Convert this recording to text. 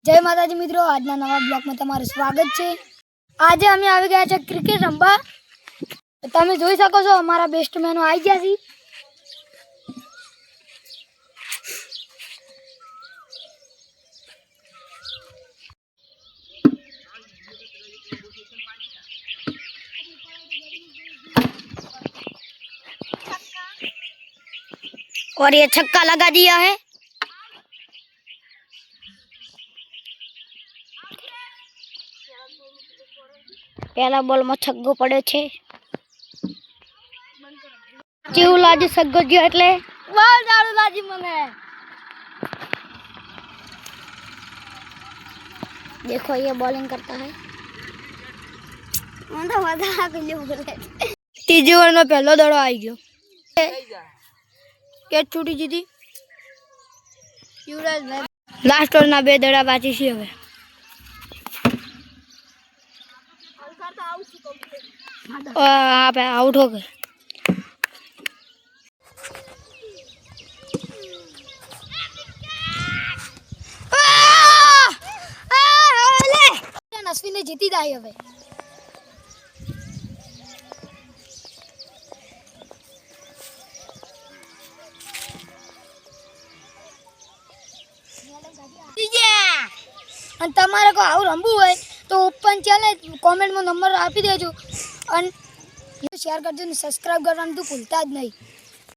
जय माताजी मित्रों, आज नवा ब्लॉग में तमाરું स्वागत है। आज અમે આવી ગયા છે ક્રિકેટ રમવા। તમે જોઈ શકો છો અમારા બેસ્ટમેનો આવી ગયા છે। और ये छक्का लगा दिया है। पहला बॉल में छक्को पड़े छे। केवू लाजी छक्को जो એટલે વાહ દાડુ લાજી મને। देखो ये बॉलिंग करता है। मैं तो मजा आ गई बोले। तीजी ओवर में पहलो दड़ो आई गयो। कैच छूटी जीती। युवराज भाई लास्ट ओवर ना बे दड़ा बाकी छे હવે। आप आउट हो गए। अश्विन ने जीती दाई હવે। અને તમારે કોઈ આવું રમવું હોય તો ઓપન ચેલેન્જ કોમેન્ટ માં નંબર આપી દેજો અને શેર કરજો ને સબસ્ક્રાઇબ કરવાનું તો ભૂલતા જ નહીં।